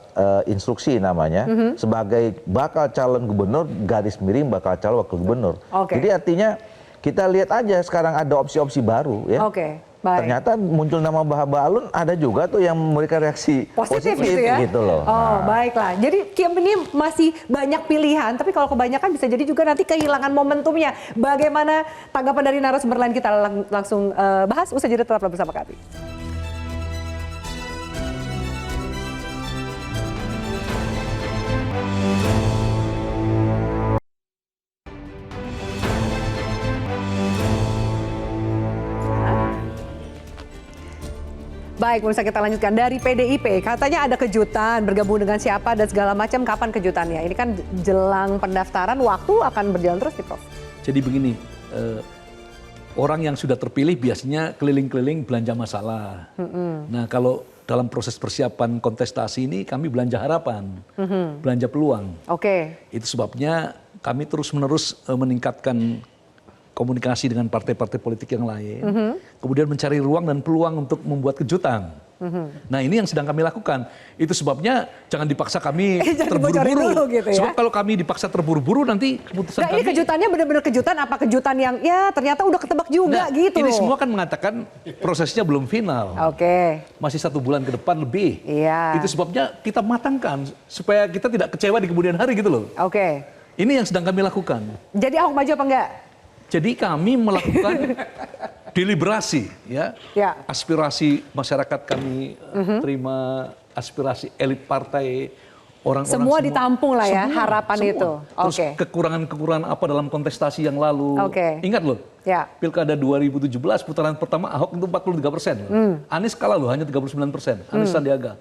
Speaker 14: instruksi namanya, sebagai bakal calon gubernur garis miring bakal calon wakil gubernur. Jadi artinya kita lihat aja sekarang ada opsi-opsi baru ya. Ternyata muncul nama Bahlun, ada juga tuh yang memberikan reaksi
Speaker 1: positif gitu ya.
Speaker 14: Gitu loh.
Speaker 1: Oh, baiklah. Jadi Kim ini masih banyak pilihan, tapi kalau kebanyakan bisa jadi juga nanti kehilangan momentumnya. Bagaimana tanggapan dari narasumber lain, kita langsung bahas usai jeda, tetaplah bersama kami. Baik, pemirsa, kita lanjutkan. Dari PDIP, katanya ada kejutan bergabung dengan siapa dan segala macam. Kapan kejutannya? Ini kan jelang pendaftaran, waktu akan berjalan terus nih, Prof.
Speaker 8: Jadi begini, orang yang sudah terpilih biasanya keliling-keliling belanja masalah. Nah, kalau dalam proses persiapan kontestasi ini kami belanja harapan, belanja peluang. Itu sebabnya kami terus-menerus meningkatkan komunikasi dengan partai-partai politik yang lain, kemudian mencari ruang dan peluang untuk membuat kejutan. Nah, ini yang sedang kami lakukan. Itu sebabnya jangan dipaksa kami terburu-buru.
Speaker 1: Gitu ya?
Speaker 8: Sebab kalau kami dipaksa terburu-buru nanti keputusan kami.
Speaker 1: Ini kejutannya benar-benar kejutan, apa kejutan yang ya ternyata udah ketebak juga gitu.
Speaker 8: Ini semua kan mengatakan prosesnya belum final. Masih 1 bulan ke depan lebih. Itu sebabnya kita matangkan supaya kita tidak kecewa di kemudian hari gitu loh. Ini yang sedang kami lakukan.
Speaker 1: Jadi Ahok maju apa enggak?
Speaker 8: Jadi kami melakukan deliberasi, ya. Aspirasi masyarakat kami terima, aspirasi elit partai, orang-orang
Speaker 1: semua ditampung lah ya,
Speaker 8: semua,
Speaker 1: harapan
Speaker 8: semua.
Speaker 1: itu.
Speaker 8: Terus kekurangan-kekurangan apa dalam kontestasi yang lalu. Ingat loh, Pilkada 2017 putaran pertama Ahok itu 43%. Anies kalah loh, hanya 39%. Anies Sandiaga.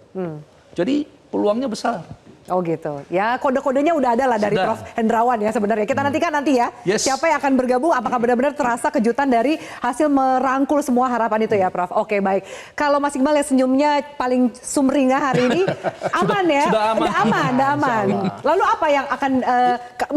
Speaker 8: Jadi peluangnya besar.
Speaker 1: Oh gitu. Ya, kode-kodenya udah ada lah dari Prof. Hendrawan ya sebenarnya. Kita nantikan nanti ya. Siapa yang akan bergabung, apakah benar-benar terasa kejutan dari hasil merangkul semua harapan itu ya, Prof. Oke, baik. Kalau Mas Iqbal ya senyumnya paling sumringah hari ini, aman ya? Sudah aman. Lalu apa yang akan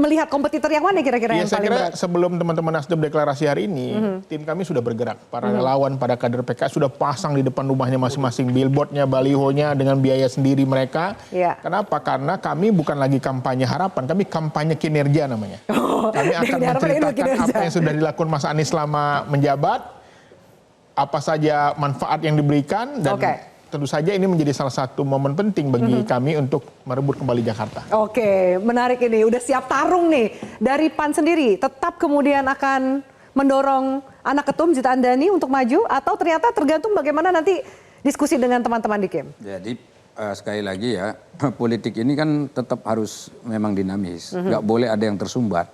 Speaker 1: melihat kompetitor yang mana kira-kira yang paling berat?
Speaker 9: Sebelum teman-teman Nasdem deklarasi hari ini, tim kami sudah bergerak. Para relawan, para kader PKS sudah pasang di depan rumahnya masing-masing billboardnya, balihonya dengan biaya sendiri mereka. Kenapa? Karena kami bukan lagi kampanye harapan, kami kampanye kinerja namanya. Kami akan menceritakan apa yang sudah dilakukan Mas Anies selama menjabat, apa saja manfaat yang diberikan, dan tentu saja ini menjadi salah satu momen penting bagi kami untuk merebut kembali Jakarta. Oke,
Speaker 1: menarik ini. Udah siap tarung nih. Dari PAN sendiri, tetap kemudian akan mendorong anak ketum Zita Andani untuk maju, atau ternyata tergantung bagaimana nanti diskusi dengan teman-teman di Kim?
Speaker 10: Jadi sekali lagi ya, politik ini kan tetap harus memang dinamis, nggak boleh ada yang tersumbat.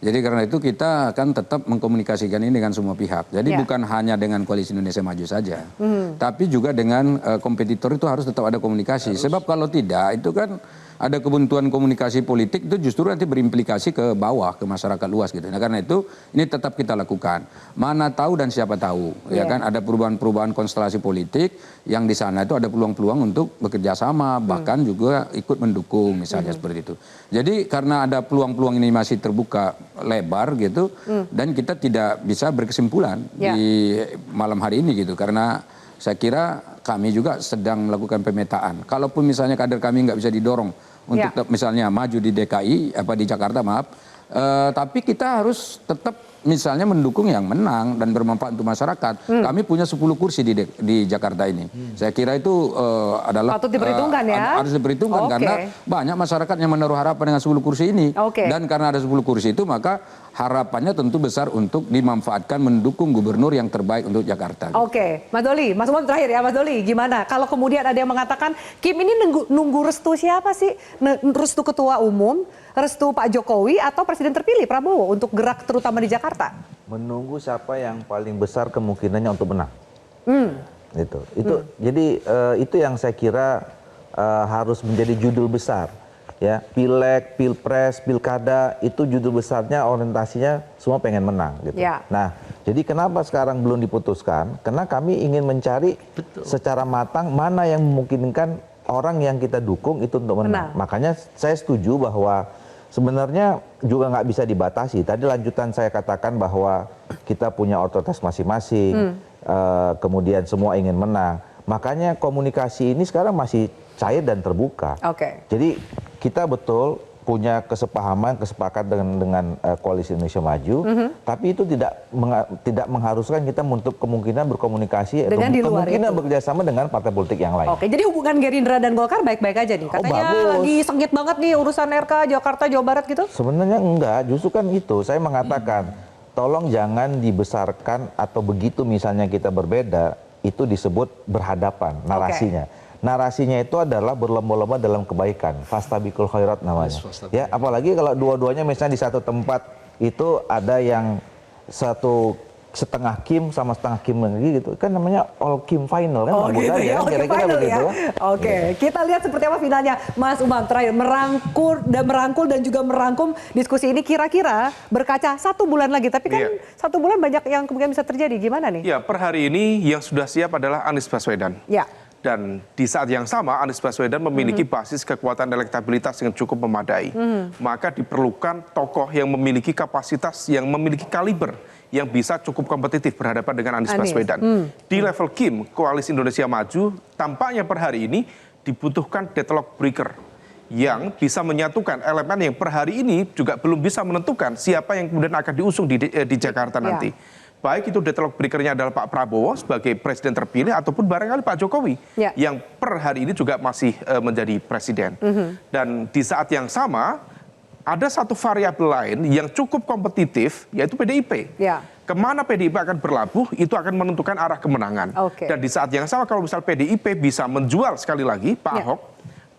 Speaker 10: Jadi karena itu kita akan tetap mengkomunikasikan ini dengan semua pihak. Jadi bukan hanya dengan Koalisi Indonesia Maju saja, tapi juga dengan kompetitor itu harus tetap ada komunikasi. Sebab kalau tidak, itu kan ada kebuntuan komunikasi politik itu justru nanti berimplikasi ke bawah, ke masyarakat luas gitu. Nah karena itu ini tetap kita lakukan. Mana tahu dan siapa tahu, ya kan ada perubahan-perubahan konstelasi politik yang di sana itu ada peluang-peluang untuk bekerja sama, bahkan juga ikut mendukung misalnya seperti itu. Jadi karena ada peluang-peluang ini masih terbuka lebar gitu, dan kita tidak bisa berkesimpulan di malam hari ini gitu, karena saya kira kami juga sedang melakukan pemetaan. Kalaupun misalnya kader kami nggak bisa didorong untuk misalnya maju di DKI, di Jakarta maaf, tapi kita harus tetap misalnya mendukung yang menang dan bermanfaat untuk masyarakat. Kami punya 10 kursi di Jakarta ini. Saya kira itu adalah
Speaker 1: patut diperhitungkan ya.
Speaker 10: Harus diperhitungkan karena banyak masyarakat yang menaruh harapan dengan 10 kursi ini. Dan karena ada 10 kursi itu maka harapannya tentu besar untuk dimanfaatkan mendukung gubernur yang terbaik untuk Jakarta.
Speaker 1: Mas Doli, Mas Umam terakhir ya, Mas Doli, gimana? Kalau kemudian ada yang mengatakan Kim ini nunggu restu siapa sih? Restu ketua umum, restu Pak Jokowi atau presiden terpilih Prabowo untuk gerak terutama di Jakarta?
Speaker 14: Menunggu siapa yang paling besar kemungkinannya untuk menang. Jadi itu yang saya kira harus menjadi judul besar. Ya, Pileg, Pilpres, Pilkada itu judul besarnya orientasinya semua pengen menang gitu. Nah, jadi kenapa sekarang belum diputuskan? Karena kami ingin mencari secara matang mana yang memungkinkan orang yang kita dukung itu untuk menang. Makanya saya setuju bahwa sebenarnya juga nggak bisa dibatasi. Tadi lanjutan saya katakan bahwa kita punya otoritas masing-masing, kemudian semua ingin menang. Makanya komunikasi ini sekarang masih cair dan terbuka. Jadi kita betul punya kesepakatan dengan Koalisi Indonesia Maju, tapi itu tidak mengharuskan kita menutup kemungkinan berkomunikasi
Speaker 1: dengan di luar
Speaker 14: kemungkinan
Speaker 1: itu.
Speaker 14: bekerjasama dengan partai politik yang lain.
Speaker 1: Oke, jadi hubungan Gerindra dan Golkar baik-baik aja nih. Katanya
Speaker 14: bagus.
Speaker 1: lagi sengit banget nih urusan RK Jakarta Jawa Barat gitu.
Speaker 14: Sebenarnya enggak, justru kan itu saya mengatakan tolong jangan dibesarkan atau begitu misalnya kita berbeda itu disebut berhadapan narasinya. Narasinya itu adalah berlomba-lomba dalam kebaikan, fastabiqul khairat namanya. Ya, apalagi kalau dua-duanya misalnya di satu tempat itu ada yang setengah Kim sama setengah Kim lagi gitu, kan namanya all Kim final kan,
Speaker 1: gitu ya, all Kim final ya. Oke, kita lihat seperti apa finalnya. Mas Umam terakhir merangkul dan juga merangkum diskusi ini kira-kira berkaca 1 bulan lagi, tapi kan 1 bulan banyak yang kemungkinan bisa terjadi. Gimana nih?
Speaker 11: Ya, per hari ini yang sudah siap adalah Anies Baswedan.
Speaker 1: Ya.
Speaker 11: Dan di saat yang sama Anies Baswedan memiliki basis kekuatan elektabilitas yang cukup memadai. Maka diperlukan tokoh yang memiliki kapasitas, yang memiliki kaliber, yang bisa cukup kompetitif berhadapan dengan Anies Baswedan. Di level Kim, Koalisi Indonesia Maju, tampaknya per hari ini dibutuhkan deadlock breaker yang bisa menyatukan elemen yang per hari ini juga belum bisa menentukan siapa yang kemudian akan diusung di Jakarta nanti. Baik itu deadlock breakernya adalah Pak Prabowo sebagai presiden terpilih ataupun barangkali Pak Jokowi yang per hari ini juga masih menjadi presiden. Dan di saat yang sama ada satu variabel lain yang cukup kompetitif yaitu PDIP. Kemana PDIP akan berlabuh itu akan menentukan arah kemenangan. Dan di saat yang sama kalau misal PDIP bisa menjual sekali lagi Pak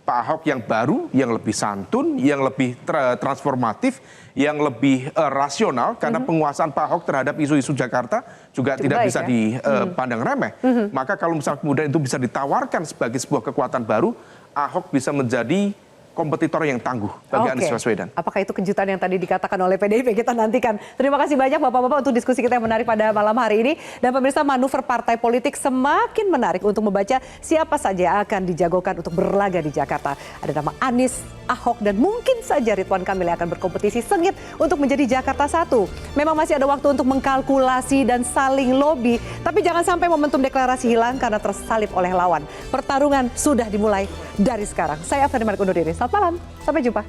Speaker 11: Ahok yang baru, yang lebih santun, yang lebih transformatif, yang lebih rasional karena penguasaan Pak Ahok terhadap isu-isu Jakarta juga tidak bisa dipandang remeh. Maka kalau misal kemudian itu bisa ditawarkan sebagai sebuah kekuatan baru, Ahok bisa menjadi kompetitor yang tangguh bagi Anies Baswedan.
Speaker 1: Apakah itu kejutan yang tadi dikatakan oleh PDIP? Kita nantikan. Terima kasih banyak Bapak-Bapak untuk diskusi kita yang menarik pada malam hari ini. Dan pemirsa, manuver partai politik semakin menarik untuk membaca siapa saja yang akan dijagokan untuk berlaga di Jakarta. Ada nama Anies, Ahok, dan mungkin saja Ridwan Kamil yang akan berkompetisi sengit untuk menjadi Jakarta 1. Memang masih ada waktu untuk mengkalkulasi dan saling lobby. Tapi jangan sampai momentum deklarasi hilang karena tersalip oleh lawan. Pertarungan sudah dimulai dari sekarang. Saya Afani Malik undur diri. Selamat malam, sampai jumpa.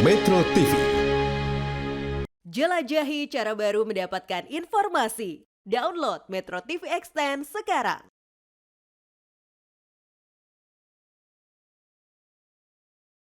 Speaker 15: Metro TV.
Speaker 16: Jelajahi cara baru mendapatkan informasi. Download Metro TV Extend sekarang.